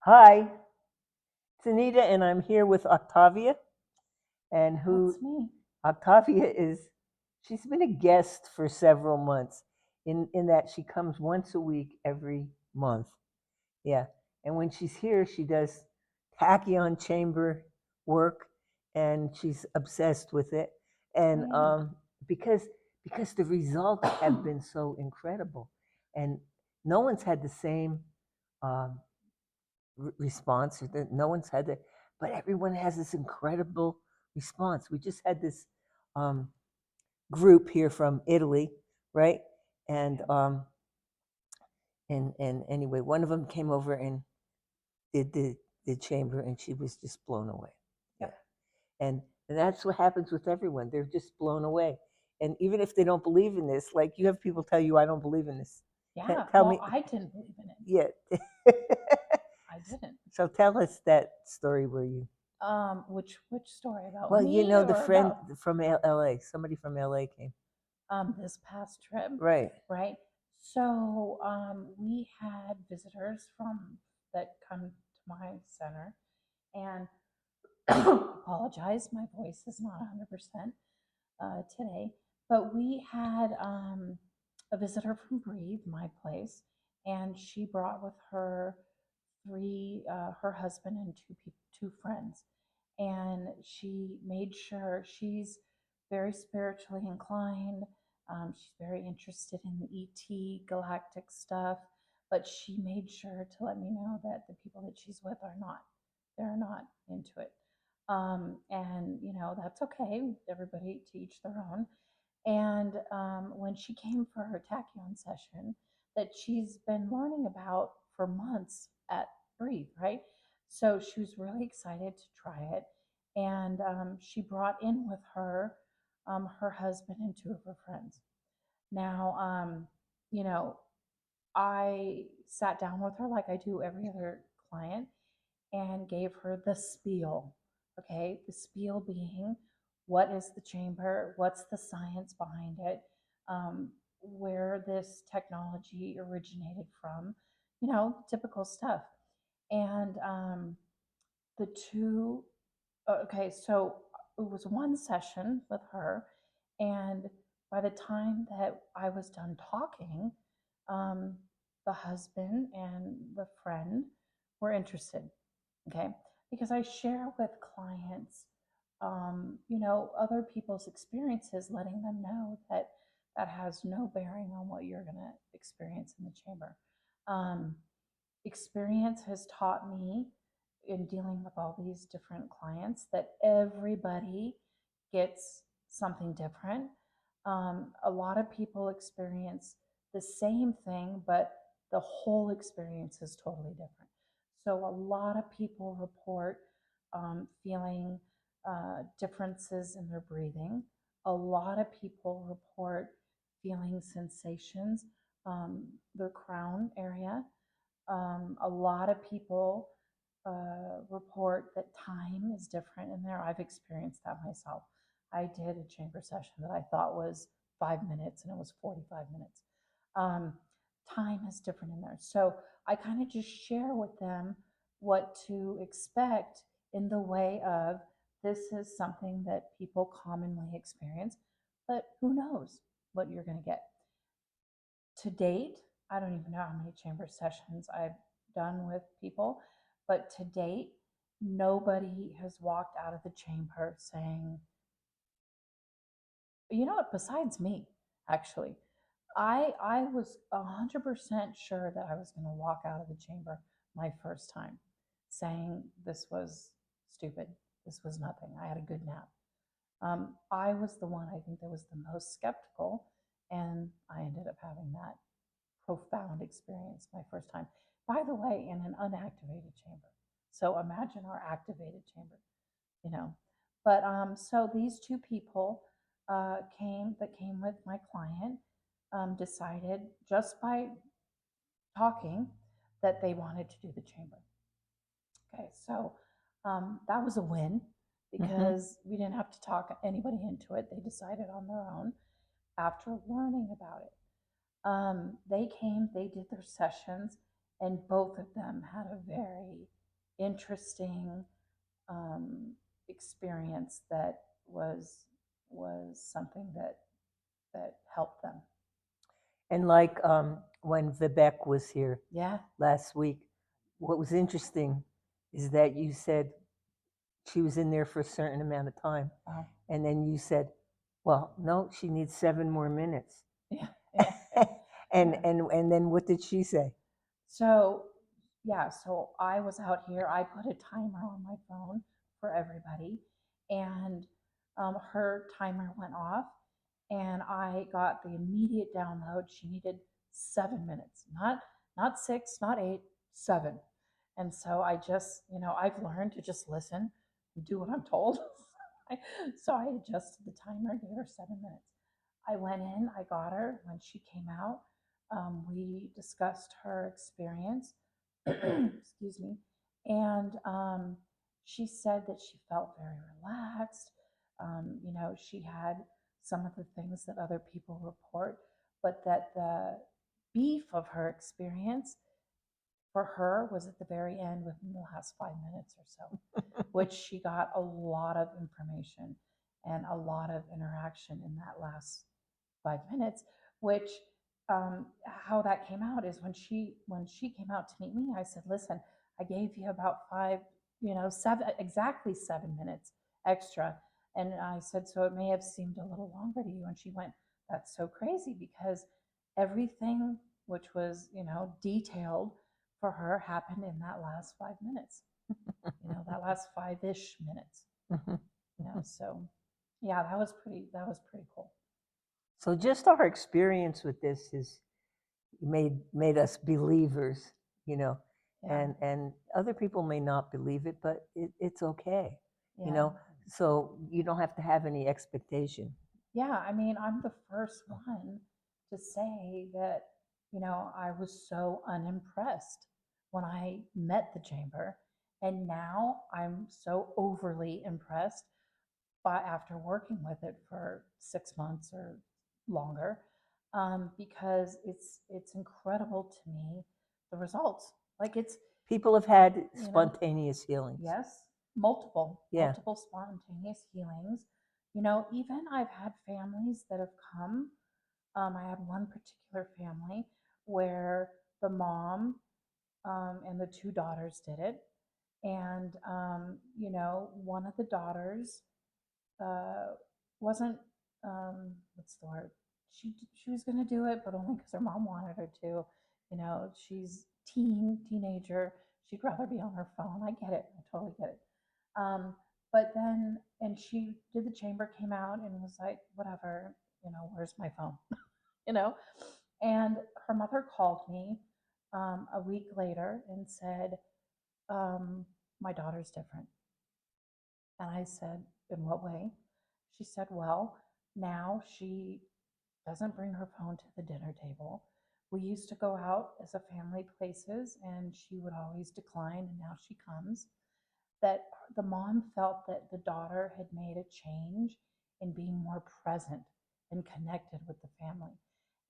Hi, it's Anita, and I'm here with Octavia. And That's me. Octavia is, she's been a guest for several months in that she comes once a week every month. Yeah. And when she's here, she does Tachyon Chamber work, and she's obsessed with it. And I because because the results have been so incredible, and no one's had the same um, response. No one's had that, but everyone has this incredible response. We just had this um, group here from Italy, right? And and anyway, one of them came over and did the chamber, and she was just blown away. Yeah, and and that's what happens with everyone. They're just blown away. And even if they don't believe in this, like you have people tell you, "I don't believe in this." Yeah. Tell Well, me, I didn't believe in it. yeah. I didn't. So tell us that story where you. Which story about Well, you me know, the or friend about from LA, somebody from LA came. this past trip, Right. right? So we had visitors from that come to my center, and apologize, my voice is not 100% today, but we had a visitor from Breathe, my place, and she brought with her her husband and two friends, and she made sure she's very spiritually inclined. She's very interested in the ET galactic stuff, but she made sure to let me know that the people that she's with are not. They're not into it. And that's okay. Everybody to each their own. And when she came for her tachyon session, that she's been learning about for months at Breathe, right? So she was really excited to try it, and she brought in with her husband and two of her friends. Now, you know, I sat down with her like I do every other client and gave her the spiel. Okay, the spiel being what is the chamber, what's the science behind it, where this technology originated from, typical stuff. And the two, okay, so it was one session with her, and by the time that I was done talking, um, the husband and the friend were interested. Okay, because I share with clients, other people's experiences, letting them know that that has no bearing on what you're going to experience in the chamber. um, Experience has taught me in dealing with all these different clients that everybody gets something different. A lot of people experience the same thing, but the whole experience is totally different. So, a lot of people report feeling differences in their breathing. A lot of people report feeling sensations, their crown area. A lot of people report that time is different in there. I've experienced that myself. I did a chamber session that I thought was 5 minutes and it was 45 minutes. Um, Time is different in there. So I kind of just share with them what to expect in the way of this is something that people commonly experience, but who knows what you're going to get. To date, I don't even know how many chamber sessions I've done with people, but to date, nobody has walked out of the chamber saying, you know what, besides me, actually. I was 100% sure that I was going to walk out of the chamber my first time saying this was stupid. This was nothing. I had a good nap. I was the one I think that was the most skeptical, and I ended up having that profound experience my first time. By the way, in an unactivated chamber. So imagine our activated chamber, you know. But so these two people came with my client, decided just by talking that they wanted to do the chamber. Okay, so that was a win Mm-hmm. because we didn't have to talk anybody into it. They decided on their own after learning about it. They came, they did their sessions, and both of them had a very interesting um, experience that was something that helped them. And like when Vivek was here Yeah. last week, what was interesting is that you said she was in there for a certain amount of time, Oh. and then you said, "Well, no, she needs 7 more minutes." Yeah. Yeah. and Yeah. and then what did she say? So, yeah, so I was out here. I put a timer on my phone for everybody, and her timer went off, and I got the immediate download. She needed 7 minutes, not six, not eight, 7. And so I just, I've learned to just listen and do what I'm told. So I adjusted the timer, gave her 7 minutes. I went in, I got her. When she came out, we discussed her experience. Excuse me. And she said that she felt very relaxed. She had some of the things that other people report, but that the beef of her experience for her was at the very end within the last 5 minutes or so, which she got a lot of information and a lot of interaction in that last 5 minutes, which how that came out is when she came out to meet me, I said, listen, I gave you about five, 7 minutes extra. And I said, so it may have seemed a little longer to you. And she went, that's so crazy because everything which was, detailed for her happened in that last 5 minutes, that last 5-ish minutes, so yeah, that was pretty cool. So just our experience with this has made us believers, you know, Yeah. and other people may not believe it, but it's okay, you Yeah. know. So you don't have to have any expectation. Yeah, I mean, I'm the first one to say that, I was so unimpressed when I met the chamber. And now I'm so overly impressed by after working with it for 6 months or longer, because it's incredible to me the results. Like it's People have had you know spontaneous healings. Yes, multiple, Yeah. multiple spontaneous healings. Even I've had families that have come. I had one particular family where the mom and the two daughters did it. And, one of the daughters uh, wasn't, what's the word? She was going to do it, but only because her mom wanted her to. She's teenager. She'd rather be on her phone. I get it. I totally get it. But then, and she did the chamber, came out and was like, whatever, where's my phone? you know? And her mother called me a week later and said, my daughter's different. And I said, in what way? She said, well, now she doesn't bring her phone to the dinner table. We used to go out as a family places and she would always decline, and now she comes. That the mom felt that the daughter had made a change in being more present and connected with the family.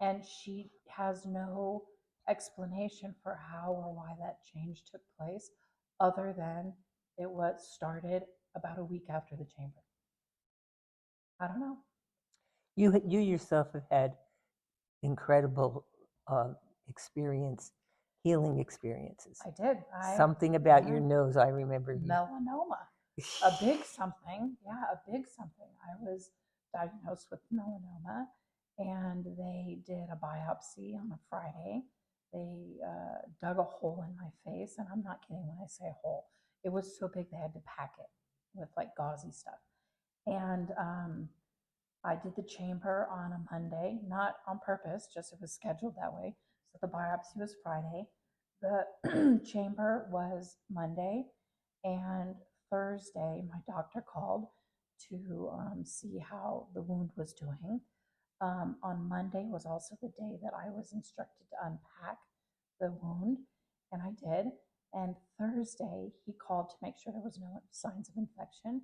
And she has no explanation for how or why that change took place other than it was started about a week after the chamber. I don't know. You yourself have had incredible uh, experience, healing experiences. I did. Something about your Yeah, nose, I remember you. melanoma, a big something. Yeah, a big something. I was diagnosed with melanoma, and they did a biopsy on a Friday. They dug a hole in my face, and I'm not kidding when I say hole. It was so big they had to pack it with like gauzy stuff. And I did the chamber on a Monday, not on purpose, just it was scheduled that way. So the biopsy was Friday. The chamber was Monday, and Thursday, my doctor called to see how the wound was doing. On Monday was also the day that I was instructed to unpack the wound, and I did. And Thursday, he called to make sure there was no signs of infection.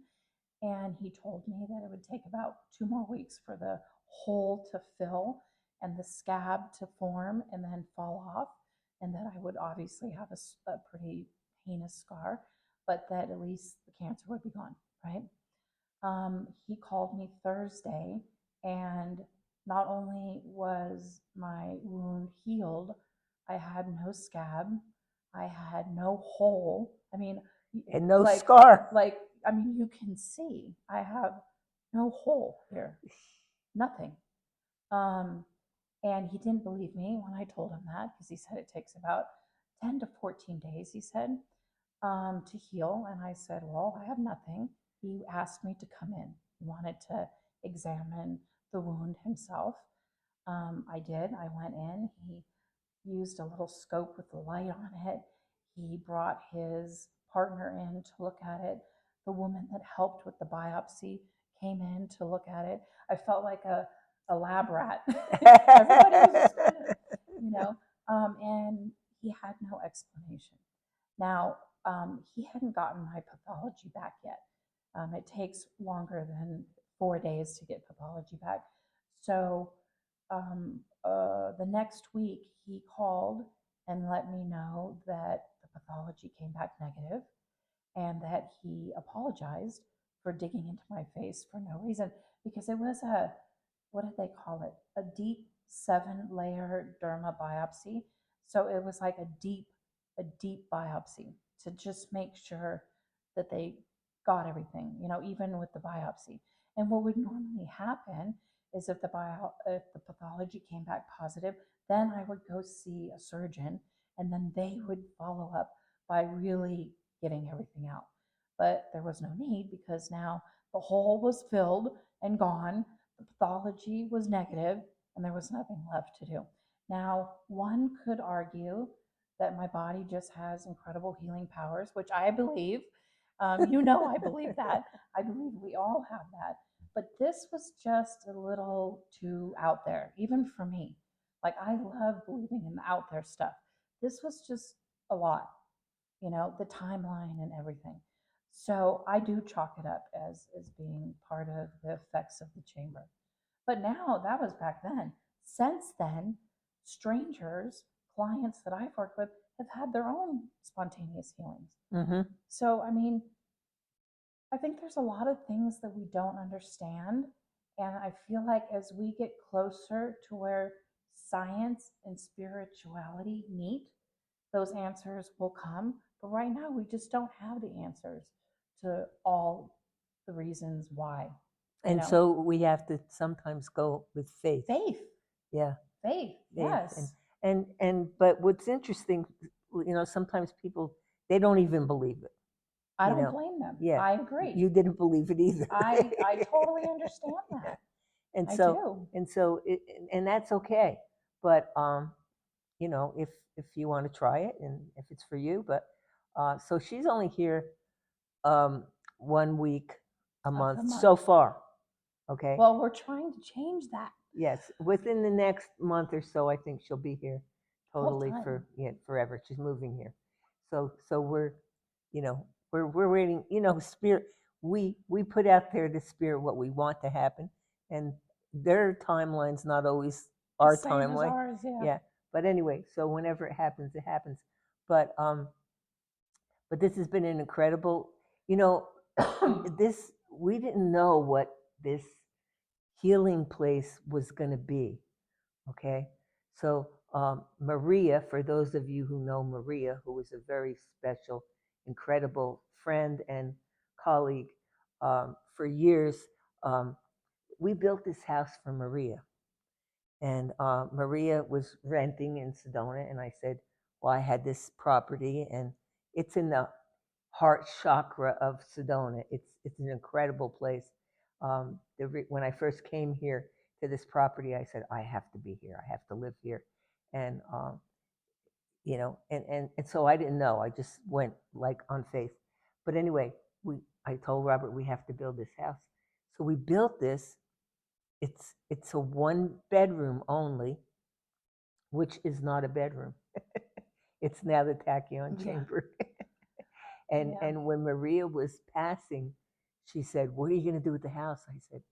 And he told me that it would take about 2 more weeks for the hole to fill and the scab to form and then fall off. and that I would obviously have a pretty heinous scar, but that at least the cancer would be gone, right? He called me Thursday, and not only was my wound healed, I had no scab, I had no hole. I mean, And no like, scar. I mean, you can see I have no hole here, nothing. Um, and he didn't believe me when I told him that because he said it takes about 10 to 14 days, he said, to heal. And I said, well, I have nothing. He asked me to come in. He wanted to examine the wound himself. I did. I went in. He used a little scope with the light on it. He brought his partner in to look at it. The woman that helped with the biopsy came in to look at it. I felt like a lab rat. Everybody was just kind of, you know, and he had no explanation. Now, he hadn't gotten my pathology back yet. It takes longer than 4 days to get pathology back. So the next week, he called and let me know that the pathology came back negative and that he apologized for digging into my face for no reason because it was what did they call it? A deep 7-layer derma biopsy. So it was like a deep biopsy to just make sure that they got everything, even with the biopsy. And what would normally happen is if the pathology came back positive, then I would go see a surgeon and then they would follow up by really getting everything out. But there was no need because now the hole was filled and gone, the pathology was negative, and there was nothing left to do. Now, one could argue that my body just has incredible healing powers, which I believe. I believe that. I believe we all have that. But this was just a little too out there, even for me. Like, I love believing in the out there stuff. This was just a lot, the timeline and everything. So I do chalk it up as being part of the effects of the chamber. But now that was back then. Since then, strangers, clients that I've worked with, have had their own spontaneous healings. Mm-hmm. So, I mean, I think there's a lot of things that we don't understand. And I feel like as we get closer to where science and spirituality meet, those answers will come. But right now, we just don't have the answers to all the reasons why. And so we have to sometimes go with faith. Faith. Yeah. Faith. Faith. Yes. But what's interesting, sometimes people, they don't even believe it. I don't blame them. Yeah. I agree. You didn't believe it either. I totally understand that. And I so do. and that's okay. But if you want to try it and if it's for you, but so she's only here 1 week a Of the month month. so far. Okay. Well, we're trying to change that. Yes, within the next month or so, I think she'll be here totally Full-time. forever. She's moving here, so we're waiting. Spirit. We put out there to spirit what we want to happen, and their timeline's not always our The same as timeline. ours, yeah. Yeah, but anyway, so whenever it happens, it happens. But this has been an incredible. This we didn't know what this healing place was going to be. Okay, so Maria, for those of you who know Maria, who was a very special, incredible friend and colleague for years, we built this house for Maria. And Maria was renting in Sedona, and I said, well, I had this property, and it's in the heart chakra of Sedona. It's an incredible place. When I first came here to this property, I said, I have to be here. I have to live here. And and so I didn't know. I just went like on faith. But anyway, I told Robert we have to build this house. So we built this. It's a 1 bedroom only, which is not a bedroom. It's now the Tachyon Chamber. And when Maria was passing, she said, what are you going to do with the house? I said,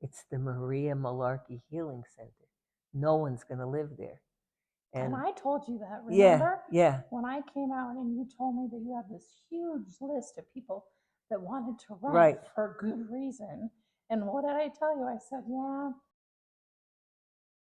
it's the Maria Malarkey Healing Center. No one's going to live there. And I told you that, yeah, remember? yeah, When I came out and you told me that you have this huge list of people that wanted to run right. for good reason. And what did I tell you? I said, yeah,